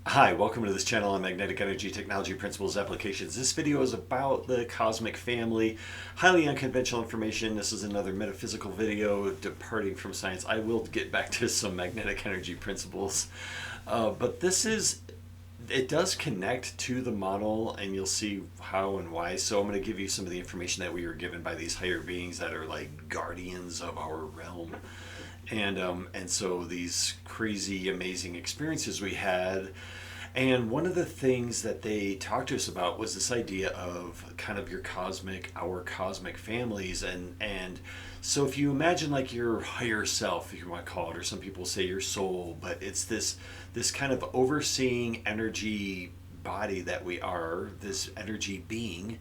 Hi, welcome to this channel on magnetic energy technology principles applications. This video is about the cosmic family, highly unconventional information. This is another metaphysical video departing from science. I will get back to some magnetic energy principles, but it does connect to the model, and you'll see how and why. So I'm going to give you some of the information that we were given by these higher beings that are like guardians of our realm. And so these crazy, amazing experiences we had. And one of the things that they talked to us about was this idea of kind of our cosmic families. And so if you imagine like your higher self, if you want to call it, or some people say your soul, but it's this kind of overseeing energy body that we are, this energy being,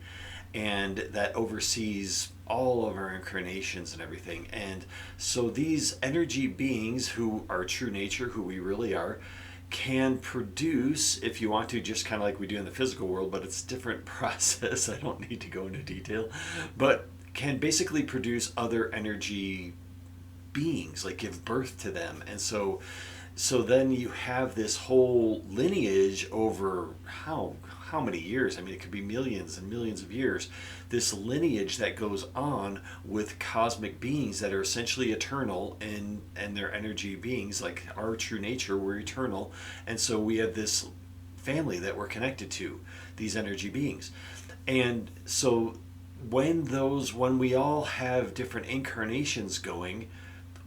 and that oversees all of our incarnations and everything. And so these energy beings, who are true nature, who we really are, can produce, if you want to, just kind of like we do in the physical world, but it's a different process. I don't need to go into detail, but can basically produce other energy beings, like give birth to them. And so then you have this whole lineage over how many years? I mean, it could be millions and millions of years. This lineage that goes on with cosmic beings that are essentially eternal, and they're energy beings like our true nature. We're eternal, and so we have this family that we're connected to, these energy beings. And so when we all have different incarnations going,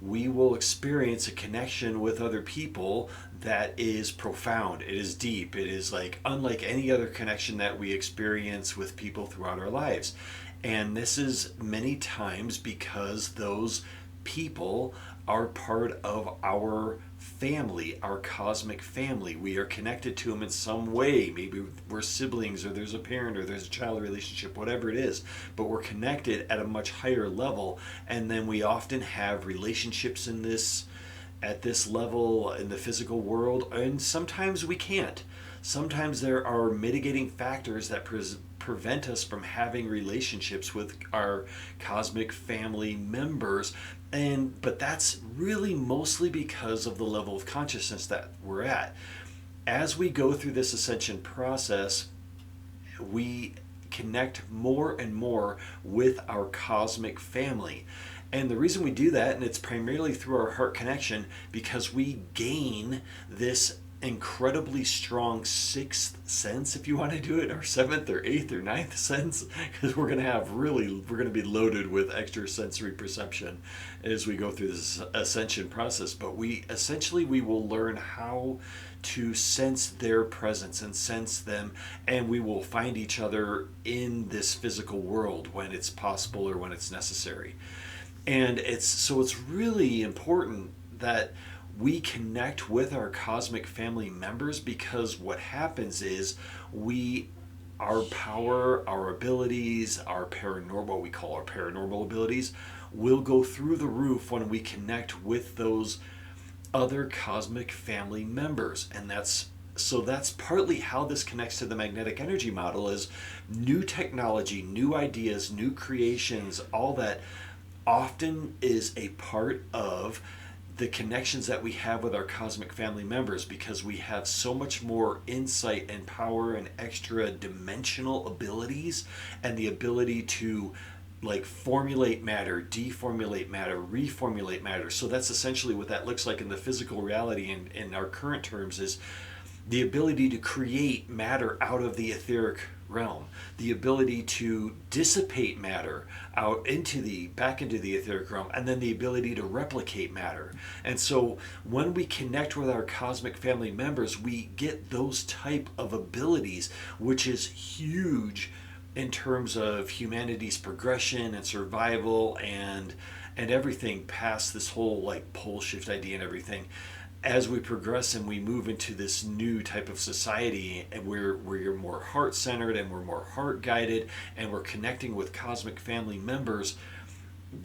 we will experience a connection with other people that is profound. It is deep. It is like unlike any other connection that we experience with people throughout our lives. And this is many times because those people are part of our family, our cosmic family. We are connected to them in some way. Maybe we're siblings, or there's a parent, or there's a child relationship, whatever it is. But we're connected at a much higher level, and then we often have relationships at this level in the physical world, and sometimes we can't. Sometimes there are mitigating factors that prevent us from having relationships with our cosmic family members, but that's really mostly because of the level of consciousness that we're at. As we go through this ascension process, we connect more and more with our cosmic family. And the reason we do that, and it's primarily through our heart connection, because we gain this incredibly strong sixth sense, if you want to do it, or seventh or eighth or ninth sense, because we're going to be loaded with extra sensory perception as we go through this ascension process. But we will learn how to sense their presence and sense them, and we will find each other in this physical world when it's possible or when it's necessary. And it's really important that we connect with our cosmic family members, because what happens is our power, our abilities, what we call our paranormal abilities, will go through the roof when we connect with those other cosmic family members. And that's partly how this connects to the magnetic energy model, is new technology, new ideas, new creations, all that often is a part of the connections that we have with our cosmic family members, because we have so much more insight and power and extra dimensional abilities, and the ability to like formulate matter, deformulate matter, reformulate matter. So that's essentially what that looks like in the physical reality in our current terms, is the ability to create matter out of the etheric realm, the ability to dissipate matter back into the etheric realm, and then the ability to replicate matter. And so when we connect with our cosmic family members, we get those type of abilities, which is huge in terms of humanity's progression and survival, and everything past this whole like pole shift idea and everything. As we progress and we move into this new type of society, and we're more heart-centered, and we're more heart-guided, and we're connecting with cosmic family members,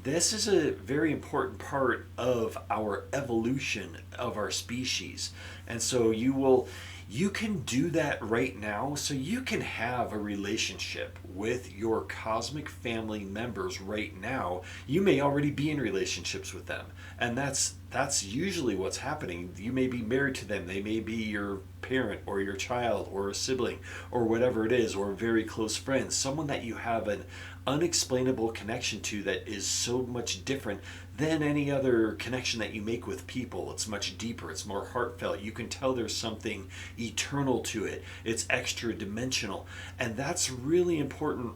this is a very important part of our evolution of our species. And so you can do that right now. So you can have a relationship with your cosmic family members right now. You may already be in relationships with them, and that's usually what's happening. You may be married to them. They may be your parent or your child or a sibling or whatever it is, or very close friends, someone that you have an unexplainable connection to that is so much different than any other connection that you make with people. It's much deeper, it's more heartfelt. You can tell there's something eternal to it, it's extra dimensional, and that's really important.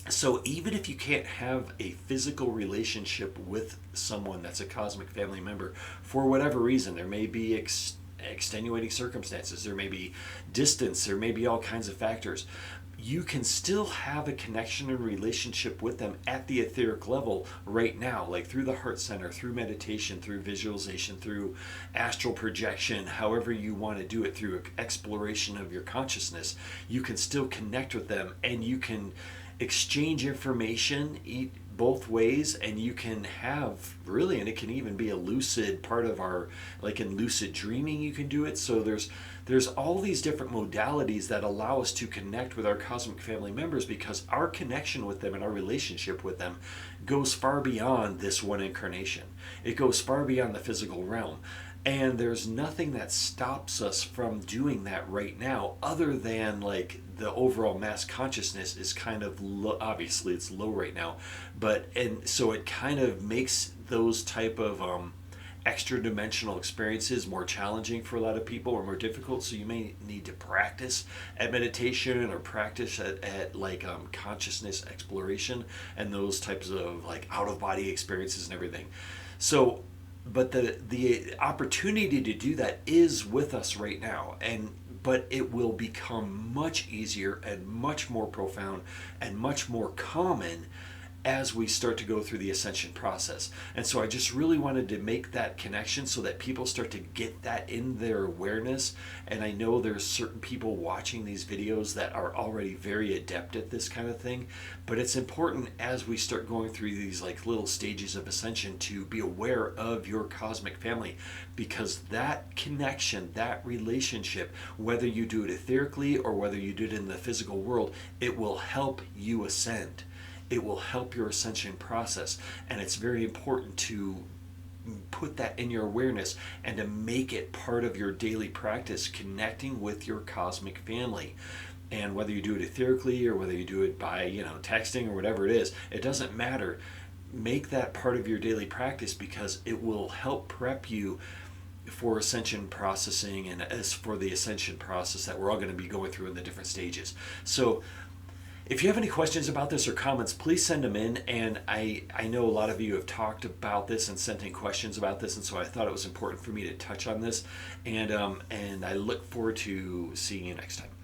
So even if you can't have a physical relationship with someone that's a cosmic family member for whatever reason, there may be extenuating circumstances, there may be distance, there may be all kinds of factors, you can still have a connection and relationship with them at the etheric level right now, like through the heart center, through meditation, through visualization, through astral projection, however you want to do it, through exploration of your consciousness. You can still connect with them, and you can exchange information both ways, and you can have really, and it can even be a lucid part of our, like in lucid dreaming you can do it. So there's all these different modalities that allow us to connect with our cosmic family members, because our connection with them and our relationship with them goes far beyond this one incarnation. It goes far beyond the physical realm. And there's nothing that stops us from doing that right now, other than like the overall mass consciousness is kind of low. Obviously it's low right now, and so it kind of makes those type of extra dimensional experiences more challenging for a lot of people, or more difficult. So you may need to practice at meditation, or practice at like consciousness exploration and those types of like out of body experiences and everything. So but the opportunity to do that is with us right now, but it will become much easier and much more profound and much more common as we start to go through the ascension process. And so I just really wanted to make that connection so that people start to get that in their awareness. And I know there's certain people watching these videos that are already very adept at this kind of thing, but it's important as we start going through these like little stages of ascension to be aware of your cosmic family, because that connection, that relationship, whether you do it etherically or whether you do it in the physical world, it will help you ascend. It will help your ascension process, and it's very important to put that in your awareness and to make it part of your daily practice, connecting with your cosmic family. And whether you do it etherically or whether you do it by texting or whatever it is, it doesn't matter. Make that part of your daily practice, because it will help prep you for ascension processing, and as for the ascension process that we're all going to be going through in the different stages. So if you have any questions about this or comments, please send them in. And I know a lot of you have talked about this and sent in questions about this, and so I thought it was important for me to touch on this. And I look forward to seeing you next time.